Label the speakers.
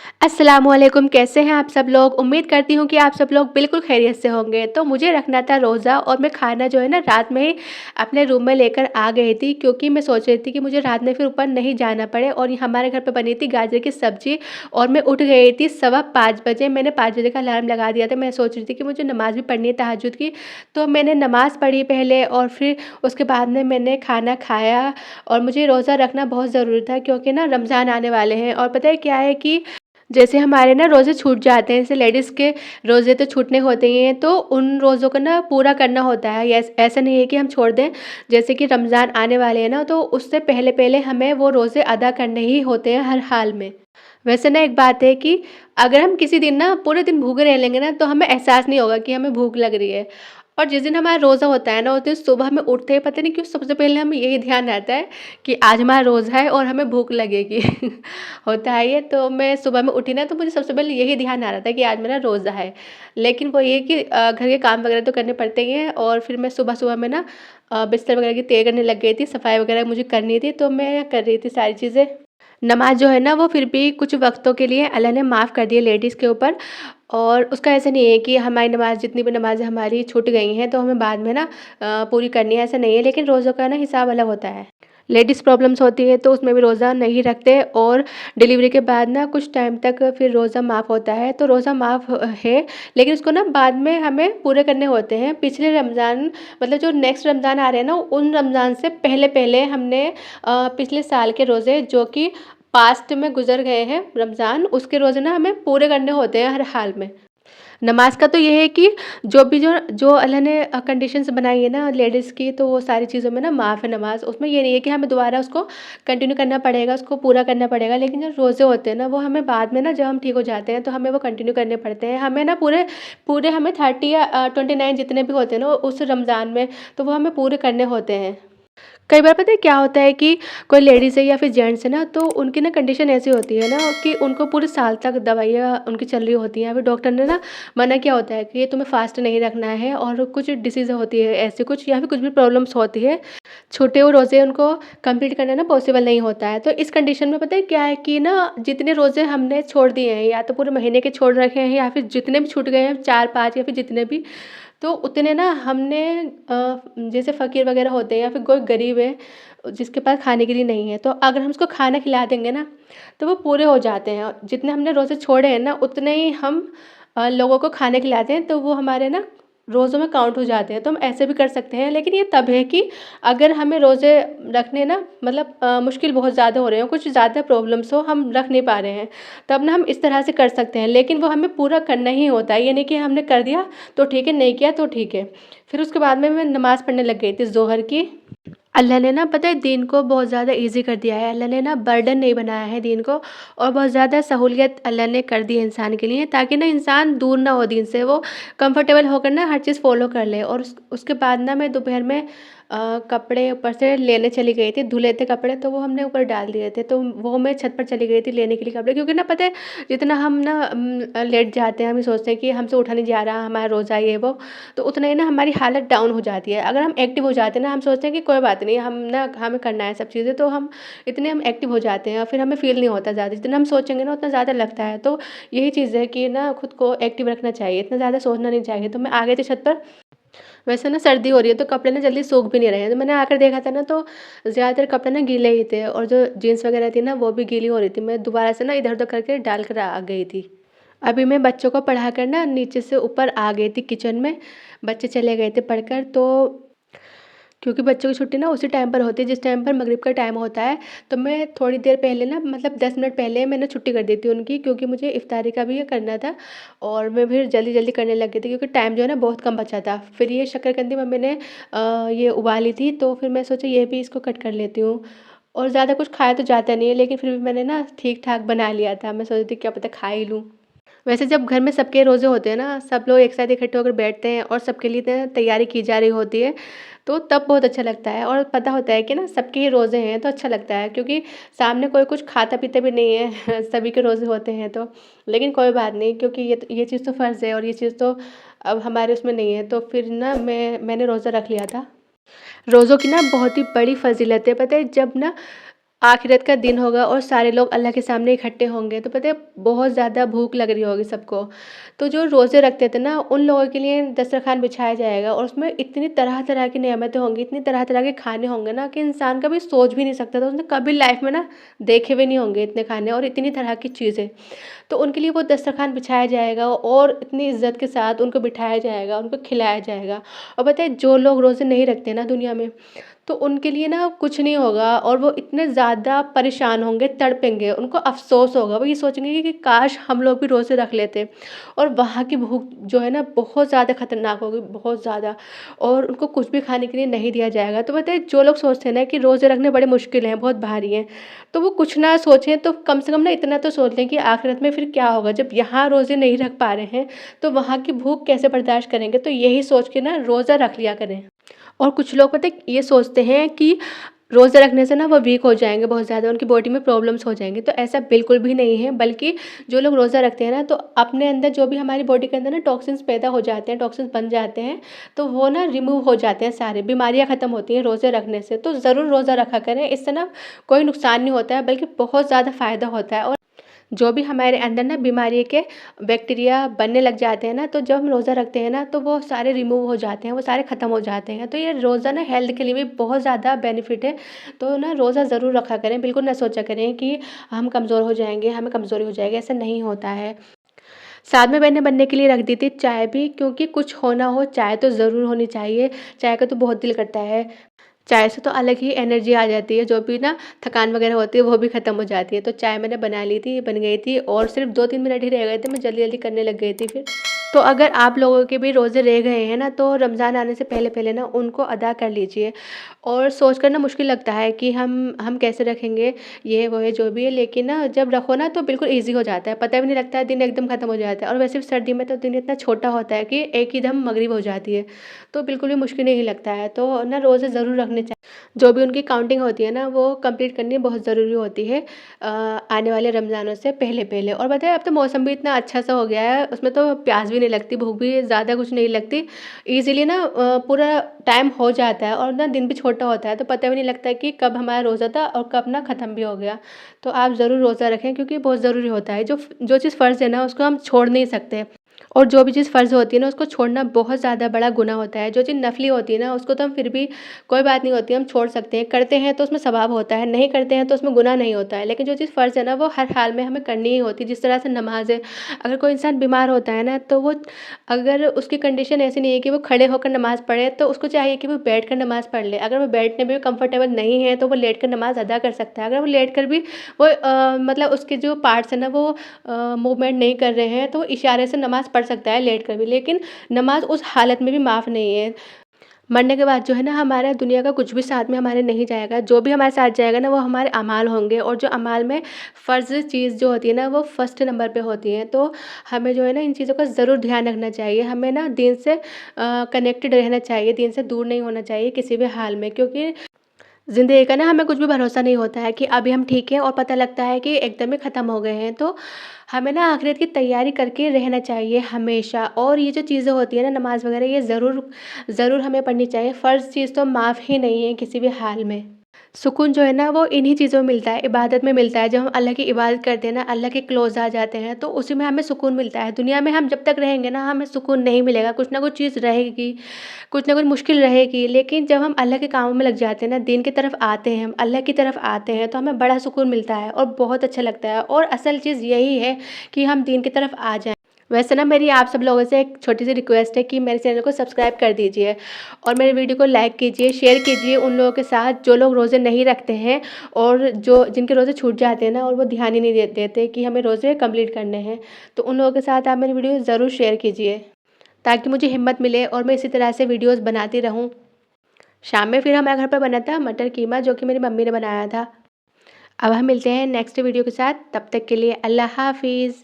Speaker 1: अस्सलामुअलैकुम, कैसे हैं आप सब लोग? उम्मीद करती हूँ कि आप सब लोग बिल्कुल खैरियत से होंगे। तो मुझे रखना था रोज़ा और मैं खाना जो है ना रात में ही अपने रूम में लेकर आ गई थी, क्योंकि मैं सोच रही थी कि मुझे रात में फिर ऊपर नहीं जाना पड़े। और ये हमारे घर पे बनी थी गाजर की सब्ज़ी और मैं उठ गई थी सवा 5 बजे। मैंने 5 बजे का अलार्म लगा दिया था। मैं सोच रही थी कि मुझे नमाज़ भी पढ़नी है तहज्जुद की। तो मैंने नमाज़ पढ़ी पहले और फिर उसके बाद में मैंने खाना खाया। और मुझे रोज़ा रखना बहुत ज़रूरी था, क्योंकि ना रमज़ान आने वाले हैं। और पता है क्या है कि जैसे हमारे ना रोज़े छूट जाते हैं, जैसे लेडीज़ के रोज़े तो छूटने होते ही हैं, तो उन रोज़ों को ना पूरा करना होता है। ऐसा नहीं है कि हम छोड़ दें। जैसे कि रमज़ान आने वाले हैं ना, तो उससे पहले-पहले हमें वो रोज़े अदा करने ही होते हैं हर हाल में। वैसे ना एक बात है कि अगर हम किसी दिन ना पूरे दिन भूखे रह लेंगे ना, तो हमें एहसास नहीं होगा कि हमें भूख लग रही है। और जिस दिन हमारा रोज़ा होता है ना, उस दिन सुबह में उठते ही पता नहीं क्यों सबसे पहले हमें यही ध्यान रहता है कि आज हमारा रोज़ा है और हमें भूख लगेगी। होता है ये। तो मैं सुबह में उठी ना, तो मुझे सबसे पहले यही ध्यान आ रहा था कि आज मेरा रोज़ा है। लेकिन वो ये कि घर के काम वगैरह तो करने पड़ते ही हैं। और फिर मैं सुबह-सुबह में ना बिस्तर वगैरह की तैयारी करने लग गई थी, सफाई वगैरह मुझे करनी थी, तो मैं कर रही थी सारी चीज़ें। नमाज़ जो है ना, वो फिर भी कुछ वक़्तों के लिए अल्लाह ने माफ़ कर दी है लेडीज़ के ऊपर। और उसका ऐसा नहीं है कि हमारी नमाज़ जितनी भी नमाज़ें हमारी छूट गई हैं, तो हमें बाद में ना पूरी करनी है, ऐसा नहीं है। लेकिन रोज़ों का ना हिसाब अलग होता है। लेडीज़ प्रॉब्लम्स होती है, तो उसमें भी रोज़ा नहीं रखते। और डिलीवरी के बाद ना कुछ टाइम तक फिर रोज़ा माफ़ होता है, तो रोज़ा माफ़ है। लेकिन उसको ना बाद में हमें पूरे करने होते हैं। पिछले रमज़ान, मतलब जो नेक्स्ट रमज़ान आ रहे हैं ना, उन रमज़ान से पहले-पहले हमने पिछले साल के रोज़े जो कि पास्ट में गुज़र गए हैं रमज़ान, उसके रोज़े ना हमें पूरे करने होते हैं हर हाल में। नमाज़ का तो ये है कि जो भी जो जो अल्लाह ने कंडीशंस बनाई है ना लेडीज़ की, तो वो सारी चीज़ों में ना माफ़ है नमाज़। उसमें ये नहीं है कि हमें दोबारा उसको कंटिन्यू करना पड़ेगा, उसको पूरा करना पड़ेगा। लेकिन जो रोज़े होते हैं ना, वो हमें बाद में ना जब हम ठीक हो जाते हैं, तो हमें वो कंटिन्यू करने पड़ते हैं। हमें ना पूरे पूरे हमें 30 या 29 जितने भी होते हैं ना उस रमज़ान में, तो वो हमें पूरे करने होते हैं। कई बार पता है क्या होता है कि कोई लेडीज़ है या फिर जेंट्स है ना, तो उनकी ना कंडीशन ऐसी होती है ना कि उनको पूरे साल तक दवाइयाँ उनकी चल रही होती हैं, या फिर डॉक्टर ने ना मना किया होता है कि ये तुम्हें फास्ट नहीं रखना है। और कुछ डिसीज़ होती है ऐसे कुछ, या फिर कुछ भी प्रॉब्लम्स होती है, छोटे वो रोज़े उनको कंप्लीट करना ना पॉसिबल नहीं होता है। तो इस कंडीशन में पता है क्या है कि ना जितने रोज़े हमने छोड़ दिए हैं, या तो पूरे महीने के छोड़ रखे हैं, या फिर जितने भी छूट गए हैं 4-5 या फिर जितने भी, तो उतने ना हमने जैसे फ़कीर वग़ैरह होते हैं या फिर कोई गरीब है, जिसके पास खाने के लिए नहीं है, तो अगर हम उसको खाना खिला देंगे ना, तो वो पूरे हो जाते हैं। और जितने हमने रोज़े छोड़े हैं ना, उतने ही हम लोगों को खाने खिलाते हैं, तो वो हमारे ना रोज़ों में काउंट हो जाते हैं। तो हम ऐसे भी कर सकते हैं। लेकिन ये तब है कि अगर हमें रोज़े रखने ना, मतलब मुश्किल बहुत ज़्यादा हो रहे हो, कुछ ज़्यादा प्रॉब्लम्स हो, हम रख नहीं पा रहे हैं, तब ना हम इस तरह से कर सकते हैं। लेकिन वो हमें पूरा करना ही होता है, ये नहीं कि हमने कर दिया तो ठीक है, नहीं किया तो ठीक है। फिर उसके बाद में मैं नमाज़ पढ़ने लग गई थी ज़ोहर की। अल्लाह ने ना पता है दीन को बहुत ज़्यादा ईज़ी कर दिया है। अल्लाह ने ना बर्डन नहीं बनाया है दीन को, और बहुत ज़्यादा सहूलियत अल्लाह ने कर दी है इंसान के लिए, ताकि ना इंसान दूर ना हो दीन से, वो कंफर्टेबल होकर ना हर चीज़ फ़ॉलो कर ले। और उसके बाद ना मैं दोपहर में कपड़े ऊपर से लेने चली गई थी, धुले थे कपड़े, तो वो हमने ऊपर डाल दिए थे, तो वो मैं छत पर चली गई थी लेने के लिए कपड़े। क्योंकि ना पता है जितना हम ना लेट जाते हैं, हम ये सोचते हैं कि हमसे उठा नहीं जा रहा, हमारा रोज़ा ये वो, तो उतना ही ना हमारी हालत डाउन हो जाती है। अगर हम एक्टिव हो जाते हैं ना, हम सोचते हैं कि कोई बात नहीं, हम ना हमें करना है सब चीज़ें, तो हम एक्टिव हो जाते हैं, और फिर हमें फ़ील नहीं होता ज़्यादा। जितना हम सोचेंगे ना उतना ज़्यादा लगता है। तो यही चीज़ है कि ना खुद को एक्टिव रखना चाहिए, इतना ज़्यादा सोचना नहीं चाहिए। तो मैं आ गई थी छत पर। वैसे ना सर्दी हो रही है, तो कपड़े ना जल्दी सूख भी नहीं रहे हैं। तो मैंने आकर देखा था ना, तो ज़्यादातर कपड़े ना गीले ही थे, और जो जीन्स वगैरह थी ना, वो भी गीली हो रही थी। मैं दोबारा से ना इधर-उधर करके डाल कर आ गई थी। अभी मैं बच्चों को पढ़ाकर ना नीचे से ऊपर आ गई थी किचन में। बच्चे चले गए थे पढ़कर, तो क्योंकि बच्चों की छुट्टी ना उसी टाइम पर होती है जिस टाइम पर मगरिब का टाइम होता है। तो मैं थोड़ी देर पहले ना, मतलब 10 मिनट पहले मैंने छुट्टी कर दी थी उनकी, क्योंकि मुझे इफ्तारी का भी ये करना था। और मैं फिर जल्दी-जल्दी करने लग गई थी, क्योंकि टाइम जो है ना बहुत कम बचा था। फिर ये शक्करकंदी मम्मी ने ये उबाली थी, तो फिर मैं सोचा ये भी इसको कट कर लेती हूँ। और ज़्यादा कुछ खाया तो जाता नहीं है, लेकिन फिर भी मैंने ना ठीक-ठाक बना लिया था। मैं सोच रही थी क्या पता खा ही लूँ। वैसे जब घर में सबके रोज़े होते हैं ना, सब लोग एक साथ इकट्ठे होकर बैठते हैं और सबके लिए तैयारी की जा रही होती है, तो तब बहुत अच्छा लगता है। और पता होता है कि ना सबके ही रोज़े हैं, तो अच्छा लगता है, क्योंकि सामने कोई कुछ खाता-पीता भी नहीं है सभी के रोज़े होते हैं तो। लेकिन कोई बात नहीं, क्योंकि ये चीज़ तो फ़र्ज़ है, और ये चीज़ तो अब हमारे उसमें नहीं है, तो फिर ना मैंने रोज़ा रख लिया था। रोज़ों की ना बहुत ही बड़ी फ़ज़ीलत है, पता है जब ना आखिरत का दिन होगा और सारे लोग अल्लाह के सामने इकट्ठे होंगे, तो पता है बहुत ज़्यादा भूख लग रही होगी सबको। तो जो रोज़े रखते थे ना, उन लोगों के लिए दस्तरखान बिछाया जाएगा और उसमें इतनी तरह-तरह की नेमतें होंगी, इतनी तरह-तरह के खाने होंगे ना कि इंसान कभी सोच भी नहीं सकता था। उसने कभी लाइफ़ में ना देखे भी नहीं होंगे इतने खाने और इतनी तरह की चीज़ें। तो उनके लिए वो दस्तरखान बिछाया जाएगा और इतनी इज़्ज़त के साथ उनको बिठाया जाएगा, उनको खिलाया जाएगा। और पता है जो लोग रोज़े नहीं रखते ना दुनिया में, तो उनके लिए ना कुछ नहीं होगा और वो इतने ज़्यादा परेशान होंगे, तड़पेंगे, उनको अफ़सोस होगा। वो ये सोचेंगे कि काश हम लोग भी रोज़े रख लेते। और वहाँ की भूख जो है ना बहुत ज़्यादा खतरनाक होगी, बहुत ज़्यादा, और उनको कुछ भी खाने के लिए नहीं दिया जाएगा। तो पता है जो लोग सोचते हैं ना कि रोज़े रखने बड़े मुश्किल हैं, बहुत भारी हैं, तो वो कुछ ना सोचें तो कम से कम ना इतना तो सोच लें कि आखिरत में फिर क्या होगा? जब यहाँ रोज़े नहीं रख पा रहे हैं, तो वहाँ की भूख कैसे बर्दाश्त करेंगे? तो यही सोच के ना रोज़ा रख लिया करें। और कुछ लोग पता है ये सोचते हैं कि रोज़ा रखने से ना वो वीक हो जाएँगे बहुत ज़्यादा, उनकी बॉडी में प्रॉब्लम्स हो जाएँगी, तो ऐसा बिल्कुल भी नहीं है। बल्कि जो लोग रोज़ा रखते हैं ना, तो अपने अंदर जो भी हमारी बॉडी के अंदर ना टॉक्सिन्स पैदा हो जाते हैं, टॉक्सिन्स बन जाते हैं, तो वो ना रिमूव हो जाते हैं सारे, बीमारियाँ ख़त्म होती हैं रोज़े रखने से। तो ज़रूर रोज़ा रखा करें, इससे ना कोई नुकसान नहीं होता है बल्कि बहुत ज़्यादा फ़ायदा होता है। और जो भी हमारे अंदर ना बीमारी के बैक्टीरिया बनने लग जाते हैं ना, तो जब हम रोज़ा रखते हैं ना, तो वो सारे रिमूव हो जाते हैं, वो सारे ख़त्म हो जाते हैं। तो ये रोज़ा ना हेल्थ के लिए भी बहुत ज़्यादा बेनिफिट है। तो ना रोज़ा ज़रूर रखा करें, बिल्कुल ना सोचा करें कि हम कमज़ोर हो जाएँगे, हमें कमज़ोरी हो जाएगी, ऐसा नहीं होता है। साथ में मैंने बनने के लिए रख दी थी चाय भी, क्योंकि कुछ हो ना हो चाय तो ज़रूर होनी चाहिए। चाय का तो बहुत दिल करता है। चाय से तो अलग ही एनर्जी आ जाती है, जो भी ना थकान वगैरह होती है वो भी ख़त्म हो जाती है। तो चाय मैंने बना ली थी, बन गई थी और सिर्फ़ 2-3 मिनट ही रह गए थे, मैं जल्दी-जल्दी करने लग गई थी फिर। तो अगर आप लोगों के भी रोज़े रह गए हैं ना, तो रमज़ान आने से पहले-पहले ना उनको अदा कर लीजिए। और सोच कर ना मुश्किल लगता है कि हम कैसे रखेंगे, ये है, वो है, जो भी है, लेकिन ना जब रखो ना तो बिल्कुल ईज़ी हो जाता है, पता भी नहीं लगता है, दिन एकदम ख़त्म हो जाता है। और वैसे भी सर्दी में तो दिन इतना छोटा होता है कि एक ही दम मगरिब हो जाती है, तो बिल्कुल भी मुश्किल नहीं लगता है। तो ना रोज़े ज़रूर रखने चाहिए। जो भी उनकी काउंटिंग होती है ना, वो कंप्लीट करनी बहुत ज़रूरी होती है आने वाले रमज़ानों से पहले-पहले। और पता है अब तो मौसम भी इतना अच्छा-सा हो गया है, उसमें तो प्यास भी नहीं लगती, भूख भी ज़्यादा कुछ नहीं लगती। ईज़िली ना पूरा टाइम हो जाता है और ना दिन भी छोटा होता है, तो पता भी नहीं लगता कि कब हमारा रोज़ा था और कब ना ख़त्म भी हो गया। तो आप ज़रूर रोज़ा रखें, क्योंकि बहुत ज़रूरी होता है। जो चीज़ फ़र्ज़ है ना, उसको हम छोड़ नहीं सकते। और जो भी चीज़ फ़र्ज़ होती है ना, उसको छोड़ना बहुत ज़्यादा बड़ा गुनाह होता है। जो चीज़ नफ़ली होती है ना, उसको तो हम फिर भी कोई बात नहीं होती, हम छोड़ सकते हैं। करते हैं तो उसमें सवाब होता है, नहीं करते हैं तो उसमें गुनाह नहीं होता है। लेकिन जो चीज़ फ़र्ज़ है ना, वो हर हाल में हमें करनी ही होती है। जिस तरह से नमाज़ है, अगर कोई इंसान बीमार होता है ना, तो वो, अगर उसकी कंडीशन ऐसी नहीं है कि वो खड़े होकर नमाज़ पढ़े, तो उसको चाहिए कि वो बैठकर नमाज़ पढ़ ले। अगर वो बैठने में भी कंफ़र्टेबल नहीं है, तो वो लेटकर नमाज़ अदा कर सकता है। अगर वो लेटकर भी वो मतलब उसके जो पार्ट्स हैं ना, वो मूवमेंट नहीं कर रहे हैं, तो वो इशारे से नमाज़ पढ़ सकता है लेट कर भी। लेकिन नमाज़ उस हालत में भी माफ़ नहीं है। मरने के बाद जो है ना, हमारा दुनिया का कुछ भी साथ में हमारे नहीं जाएगा। जो भी हमारे साथ जाएगा ना, वो हमारे अमाल होंगे, और जो अमाल में फ़र्ज़ चीज़ जो होती है ना, वो फर्स्ट नंबर पे होती है। तो हमें जो है ना, इन चीज़ों का ज़रूर ध्यान रखना चाहिए। हमें ना दीन से कनेक्टेड रहना चाहिए, दीन से दूर नहीं होना चाहिए किसी भी हाल में, क्योंकि ज़िंदगी का ना हमें कुछ भी भरोसा नहीं होता है कि अभी हम ठीक हैं और पता लगता है कि एकदम ही ख़त्म हो गए हैं। तो हमें ना आखिरत की तैयारी करके रहना चाहिए हमेशा। और ये जो चीज़ें होती हैं ना, नमाज़ वग़ैरह, ये ज़रूर ज़रूर हमें पढ़नी चाहिए। फ़र्ज़ चीज़ तो माफ़ ही नहीं है किसी भी हाल में। सुकून जो है ना, वो इन्हीं चीज़ों में मिलता है, इबादत में मिलता है। जब हम अल्लाह की इबादत करते हैं ना, अल्लाह के क्लोज़ आ जाते हैं, तो उसी में हमें सुकून मिलता है। दुनिया में हम जब तक रहेंगे ना, हमें सुकून नहीं मिलेगा, कुछ ना कुछ चीज़ रहेगी, कुछ ना कुछ मुश्किल रहेगी। लेकिन जब हम अल्लाह के कामों में लग जाते हैं ना, दीन की तरफ आते हैं, हम अल्लाह की तरफ आते हैं, तो हमें बड़ा सुकून मिलता है और बहुत अच्छा लगता है। और असल चीज़ यही है कि हम दीन की तरफ आ जाएँ। वैसे ना मेरी आप सब लोगों से एक छोटी-सी रिक्वेस्ट है कि मेरे चैनल को सब्सक्राइब कर दीजिए और मेरे वीडियो को लाइक कीजिए, शेयर कीजिए उन लोगों के साथ जो लोग रोज़े नहीं रखते हैं और जो जिनके रोज़े छूट जाते हैं ना, और वो ध्यान ही नहीं देते कि हमें रोज़े कंप्लीट करने हैं। तो उन लोगों के साथ आप मेरी वीडियो ज़रूर शेयर कीजिए, ताकि मुझे हिम्मत मिले और मैं इसी तरह से वीडियोज़ बनाती रहूँ। शाम में फिर हमारे घर पर बना था मटर कीमा, जो कि मेरी मम्मी ने बनाया था। अब हम मिलते हैं नेक्स्ट वीडियो के साथ, तब तक के लिए अल्लाह हाफ़िज़।